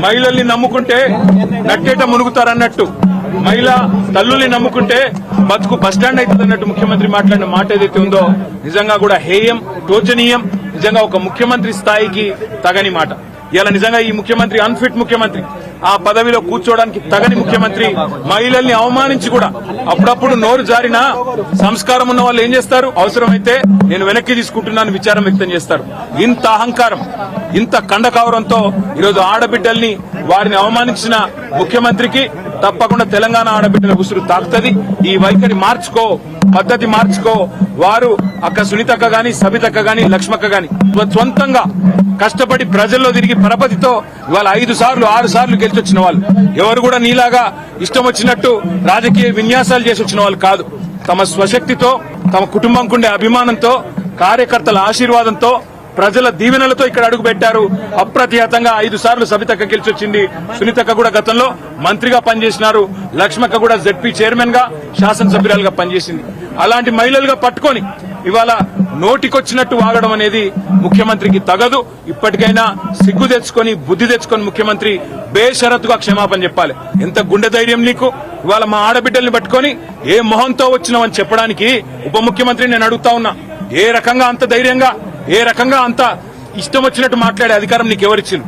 మహిళల్ని నమ్ముకుంటే నట్టేట మునుగుతారన్నట్టు, మహిళా తల్లుల్ని నమ్ముకుంటే బతుకు బస్టాండ్ అవుతుంది అన్నట్టు ముఖ్యమంత్రి మాట్లాడిన మాట ఏదైతే ఉందో నిజంగా కూడా హేయం, శోచనీయం, నిజంగా ఒక ముఖ్యమంత్రి స్థాయికి తగని మాట. ఇలా నిజంగా ఈ ముఖ్యమంత్రి అన్ఫిట్ ముఖ్యమంత్రి, ఆ పదవిలో కూర్చోవడానికి తగని ముఖ్యమంత్రి. మహిళల్ని అవమానించి కూడా అప్పుడప్పుడు నోరు జారిన సంస్కారం ఉన్న వాళ్ళు ఏం చేస్తారు, అవసరమైతే నేను వెనక్కి తీసుకుంటున్నాను విచారం వ్యక్తం చేస్తారు. ఇంత అహంకారం, ఇంత కండకౌరంతో ఈరోజు ఆడబిడ్డల్ని వారిని అవమానించిన ముఖ్యమంత్రికి తప్పకుండా తెలంగాణ ఆడబిడ్డల ఉసురు తాకుతుంది. ఈ వైఖరి మార్చుకో, పద్ధతి మార్చుకో. వారు అక్క సునీతక్క గాని, సబితక్క గాని, లక్ష్మక్క గాని సొంతంగా కష్టపడి ప్రజల్లో తిరిగి పరపతితో ఇవాళ 5 సార్లు 6 సార్లు గెలిచొచ్చిన వాళ్ళు. ఎవరు కూడా నీలాగా ఇష్టం వచ్చినట్టు రాజకీయ విన్యాసాలు చేసి వచ్చిన వాళ్ళు కాదు. తమ స్వశక్తితో, తమ కుటుంబంకుండే అభిమానంతో, కార్యకర్తల ఆశీర్వాదంతో, ప్రజల దీవెనలతో ఇక్కడ అడుగు పెట్టారు. అప్రతిహతంగా 5 సార్లు సబితక్క గెలిచొచ్చింది. సునీతక్క కూడా గతంలో మంత్రిగా పనిచేసినారు. లక్ష్మక్క కూడా జెడ్పీ చైర్మన్ గా, శాసనసభ్యురాలుగా పనిచేసింది. అలాంటి మహిళలుగా పట్టుకొని ఇవాళ నోటికొచ్చినట్టు వాగడం అనేది ముఖ్యమంత్రికి తగదు. ఇప్పటికైనా సిగ్గు తెచ్చుకొని, బుద్ధి తెచ్చుకొని ముఖ్యమంత్రి బేషరతుగా క్షమాపణ చెప్పాలి. ఎంత గుండె ధైర్యం నీకు, ఇవాళ మా ఆడబిడ్డల్ని పట్టుకొని ఏ మొహంతో వచ్చినావని చెప్పడానికి ఉప ముఖ్యమంత్రి నేను అడుగుతా ఉన్నా. ఏ రకంగా అంత ధైర్యంగా, ఏ రకంగా అంత ఇష్టం వచ్చినట్టు మాట్లాడే అధికారం నీకు ఎవరిచ్చింది?